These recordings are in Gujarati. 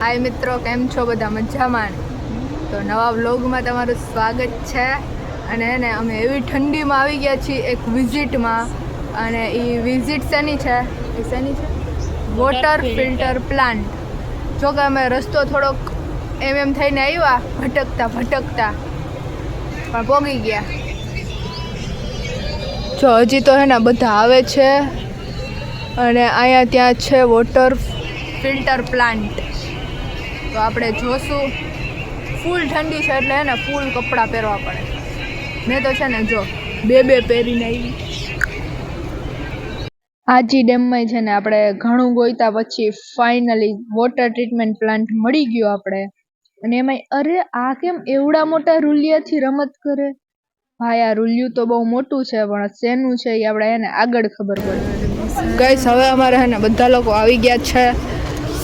હાય મિત્રો, કેમ છો બધા? મજામાં? તો નવા વ્લોગમાં તમારું સ્વાગત છે. અને એને અમે એવી ઠંડીમાં આવી ગયા છીએ એક વિઝિટમાં. અને એ વિઝિટ શેની છે? Water filter plant. જો કે અમે રસ્તો થોડોક એમ થઈને આવ્યા ભટકતા પણ પોગી ગયા. જો હજી તો હે ને બધા આવે છે. અને અહીંયા ત્યાં છે વોટર ફિલ્ટર પ્લાન્ટ. તો આપણે જોશું. ફૂલ ઠંડી છે એટલે ને ફૂલ કપડાં પહેરવા પડે. મેં તો છે ને જો બે પહેરીને આવી. આજી ડેમમાં છે ને આપણે ઘણું ગોઈતા પછી ફાઇનલી વોટર ટ્રીટમેન્ટ પ્લાન્ટ મળી ગયો આપણે. અને એમાં અરે આ કેમ એવડા મોટા રૂલિયાથી રમત કરે? ભાઈ આ રૂલિયું તો બહુ મોટું છે, પણ શેનું છે એ આપણે એને આગળ ખબર પડે. ગાઈસ હવે અમારે હે ને બધા લોકો આવી ગયા છે.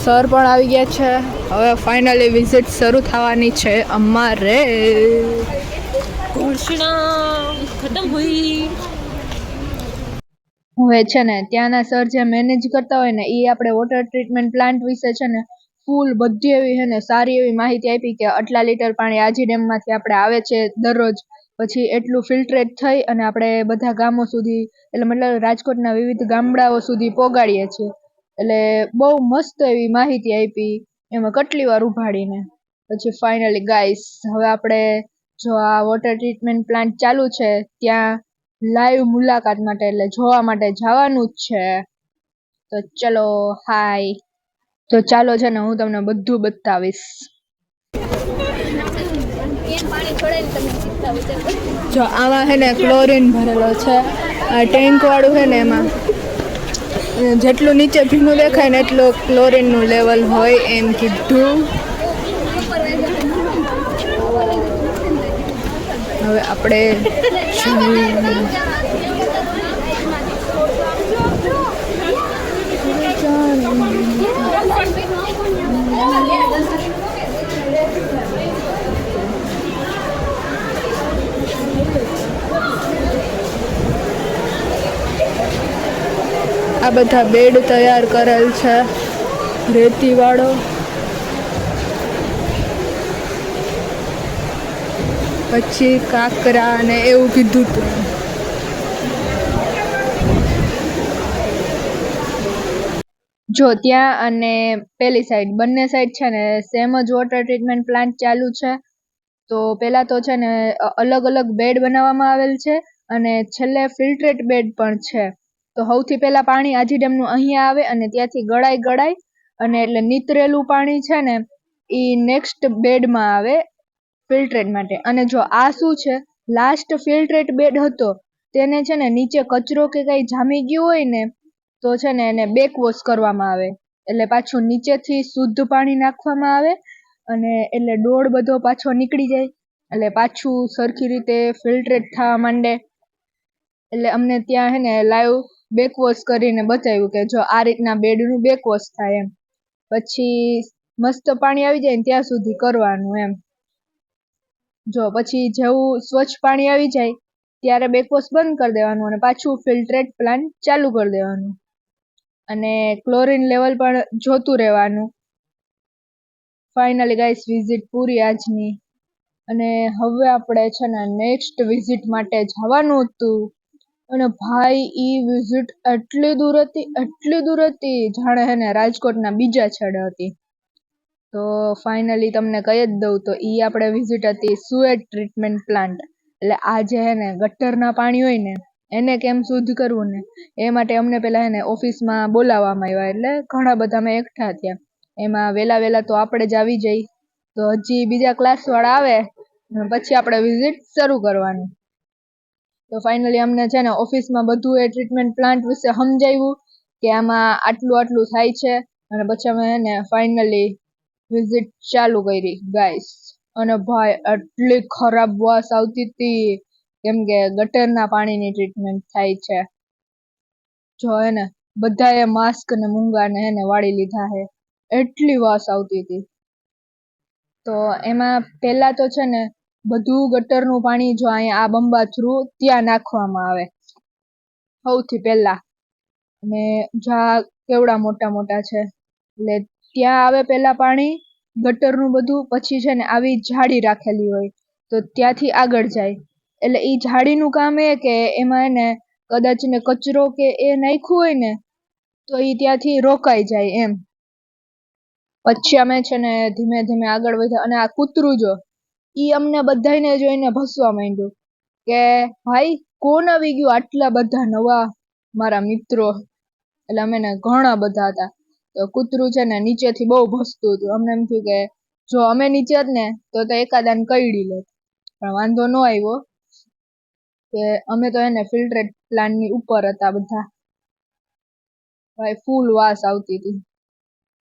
સર પણ આવી ગયા છે. હવે ફાઇનલી વિઝિટ શરૂ થવાની છે અમારે. ખતમ હોઈ. હવે છે ને ત્યાંના સર જે મેનેજ કરતા હોય ને એ આપણે વોટર ટ્રીટમેન્ટ પ્લાન્ટ વિશે છે ને ફૂલ બધી એવી છે ને સારી એવી માહિતી આપી કે આટલા લીટર પાણી આજી ડેમમાંથી આપણે આવે છે દરરોજ. પછી એટલું ફિલ્ટરેટ થઈ અને આપણે બધા ગામો સુધી, એટલે મતલબ રાજકોટના વિવિધ ગામડાઓ સુધી પોગાડીએ છીએ. એટલે બહુ મસ્ત એવી માહિતી આપી એમાં કેટલી વાર ઉભાડીને. પછી ફાઇનલી ગાઈસ હવે આપણે જો આ વોટર ટ્રીટમેન્ટ પ્લાન્ટ ચાલુ છે ત્યાં લાઈવ મુલાકાત માટે એટલે જોવા માટે જવાનું જ છે. તો ચલો હાય. તો ચાલો છે ને હું તમને બધું બતાવીશ. જો આમાં છે ને ક્લોરીન ભરેલો છે. આ ટેન્ક વાળું છે ને એમાં જેટલું નીચે ભીનું દેખાય ને એટલું ક્લોરીનનું લેવલ હોય એમ કીધું. હવે આપણે આ બધા બેડ તૈયાર કરેલ છે રેતી વાળો. પછી કાકરા ને એવું કીધું હતું. જો ત્યાં અને પેલી સાઈડ બંને સાઈડ છે ને સેમ જ વોટર ટ્રીટમેન્ટ પ્લાન્ટ ચાલુ છે. તો પેલા તો છે ને અલગ અલગ બેડ બનાવવામાં આવેલ છે અને છેલ્લે ફિલ્ટરેટ બેડ પણ છે. તો સૌથી પહેલા પાણી આજી ડેમનું અહીંયા આવે અને ત્યાંથી ગળાય અને એટલે નીતરેલું પાણી છે ને એ નેક્સ્ટ બેડમાં આવે ફિલ્ટરેટ માટે. અને જો આ શું છે, લાસ્ટ ફિલ્ટરેટ બેડ હતો તેને છે ને નીચે કચરો કે કઈ જામી ગયું હોય ને તો છે ને એને બેક વોશ કરવામાં આવે. એટલે પાછું નીચેથી શુદ્ધ પાણી નાખવામાં આવે અને એટલે ડોળ બધો પાછો નીકળી જાય. એટલે પાછું સરખી રીતે ફિલ્ટરેટ થવા માંડે. એટલે અમને ત્યાં હે ને લાઈવ બેક વોશ કરીને બતાવ્યું કે જો આ રીતના બેડનું બેક વોશ થાય એમ. પછી મસ્ત પાણી આવી જાય ને ત્યાં સુધી કરવાનું એમ. જો પછી જેવું સ્વચ્છ પાણી આવી જાય ત્યારે બેક વોશ બંધ કરી દેવાનું અને પાછું ફિલ્ટરેટ પ્લાન્ટ ચાલુ કરી દેવાનું. અને ક્લોરીન લેવલ પણ જોતું રહેવાનું. ફાઇનલી ગાઈસ વિઝિટ પૂરી આજની. અને હવે આપણે છે ને નેક્સ્ટ વિઝિટ માટે જવાનું હતું. અને ભાઈ ઈ વિઝિટ એટલી દૂર હતી જાણે હે ને રાજકોટના બીજા છેડે હતી. તો ફાઇનલી તમને કહી જ દઉં તો ઈ આપણે વિઝિટ હતી સુએજ ટ્રીટમેન્ટ પ્લાન્ટ. એટલે આ જે હે ને ગટરના પાણી હોય ને એને કેમ શુદ્ધ કરવું ને એ માટે અમને પેલા હે ને ઓફિસમાં બોલાવવામાં આવ્યા. એટલે ઘણા બધા અમે એકઠા થયા. એમાં વેલા તો આપણે જ આવી જઈ. તો હજી બીજા ક્લાસ વાળા આવે પછી આપણે વિઝિટ શરૂ કરવાની. તો ફાઇનલી અમને છે ને ઓફિસમાં બધું એ ટ્રીટમેન્ટ પ્લાન્ટ વિશે સમજાવ્યું કે આમાં આટલું થાય છે. અને પછી અમે એને ફાઇનલી વિઝિટ ચાલુ કરી ગાઈસ. અને ભાઈ એટલી ખરાબ વાસ આવતી હતી કેમ કે ગટરના પાણીની ટ્રીટમેન્ટ થાય છે. જો હે ને બધાએ માસ્ક ને મૂંગા ને હે ને વાળી લીધા હે. એટલી વાસ આવતી હતી. તો એમાં પહેલા તો છે ને બધું ગટરનું પાણી જો અહીંયા આ બંબા થ્રુ ત્યાં નાખવામાં આવે સૌથી પહેલા. અને જા કેવડા મોટા છે એટલે ત્યાં આવે પહેલા પાણી. ગટરનું બધું, પછી છે ને આવી જાળી રાખેલી હોય તો ત્યાંથી આગળ જાય. એટલે ઈ જાળીનું કામ એ કે એમાં એને કદાચ ને કચરો કે એ નાખ્યું હોય ને તો ઈ ત્યાંથી રોકાઈ જાય એમ. પછી અમે છે ને ધીમે ધીમે આગળ વધ્યા અને આ કૂતરું જો ઈ અમને બધાયને જોઈને ભસવા માંડ્યું કે ભાઈ કોણ આવી ગયું આટલા બધા નવા મારા મિત્રો. એટલે અમે ને ઘણા બધા હતા. તો કૂતરું છે ને નીચેથી બહુ ભસતું હતું. અમને એમ થયું કે જો અમે નીચે જ ને તો એકાદાને કરડી લે, પણ વાંધો ન આવ્યો કે અમે તો એને ફિલ્ટરેટ પ્લાન્ટની ઉપર હતા બધા. ભાઈ ફૂલ વાસ આવતી હતી,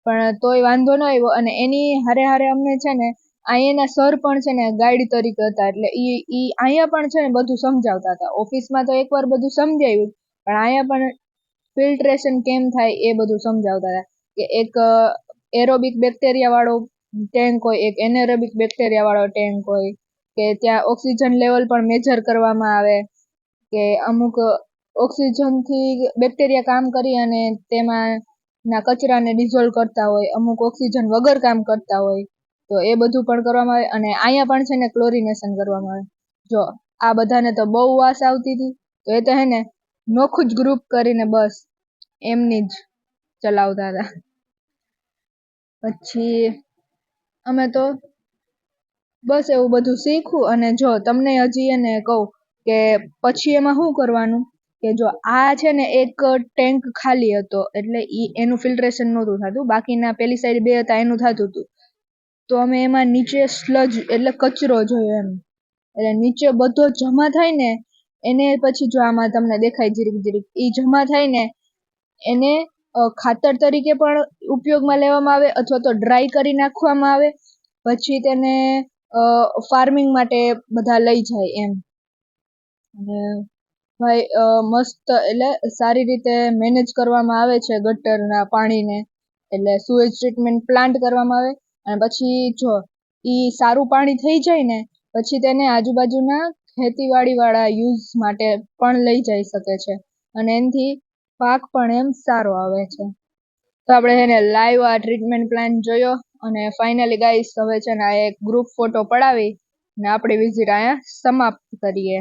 પણ તોય વાંધો ન આવ્યો. અને એની હારે હારે અમને છે ને અહીંયાના સર પણ છે ને ગાઈડ તરીકે હતા. એટલે ઈ અહીંયા પણ છે ને બધું સમજાવતા હતા. ઓફિસમાં તો એકવાર બધું સમજાવ્યું, પણ અહીંયા પણ ફિલ્ટ્રેશન કેમ થાય એ બધું સમજાવતા હતા. કે એક એરોબિક બેક્ટેરિયા વાળો ટેન્ક હોય, એક એનેરોબિક બેક્ટેરિયા વાળો ટેન્ક હોય, કે ત્યાં ઓક્સિજન લેવલ પણ મેજર કરવામાં આવે, કે અમુક ઓક્સિજનથી બેક્ટેરિયા કામ કરી અને તેમાં ના કચરાને ડિઝોલ્વ કરતા હોય, અમુક ઓક્સિજન વગર કામ કરતા હોય, તો એ બધું પણ કરવામાં આવે. અને અહીંયા પણ છે ને ક્લોરિનેશન કરવામાં આવે. જો આ બધાને તો બહુ વાસ આવતી હતી, તો એ તો હે ને નોખું જ ગ્રુપ કરીને બસ એમની જ ચલાવતા હતા. પછી અમે તો બસ એવું બધું શીખવું. અને જો તમને હજી એને કહું કે પછી એમાં શું કરવાનું, કે જો આ છે ને એક ટેન્ક ખાલી હતો, એટલે એનું ફિલ્ટ્રેશન નહોતું થતું, બાકીના પેલી સાઈડ 2 હતા એનું થતું હતું. તો અમે એમાં નીચે સ્લજ એટલે કચરો જોયો એમ, એટલે નીચે બધો જમા થાય ને એને પછી જો આમાં તમને દેખાય જીરીક જીરીક ઈ જમા થાય ને એને ખાતર તરીકે પણ ઉપયોગમાં લેવામાં આવે, અથવા તો ડ્રાય કરી નાખવામાં આવે. પછી તેને ફાર્મિંગ માટે બધા લઈ જાય એમ. અને ભાઈ મસ્ત એટલે સારી રીતે મેનેજ કરવામાં આવે છે ગટરના પાણીને. એટલે સુએજ ટ્રીટમેન્ટ પ્લાન્ટ કરવામાં આવે. અને પછી જો ઈ સારું પાણી થઈ જાય ને પછી તેને આજુબાજુના ખેતીવાડી વાળા યુઝ માટે પણ લઈ જઈ શકે છે, અને એનાથી પાક પણ એમ સારો આવે છે. તો આપણે એને લાઈવ આ ટ્રીટમેન્ટ પ્લાન જોયો. અને ફાઇનલી ગાઈસ હવે છે ને આ એક ગ્રુપ ફોટો પડાવી ને આપણી વિઝિટ અહીંયા સમાપ્ત કરીએ.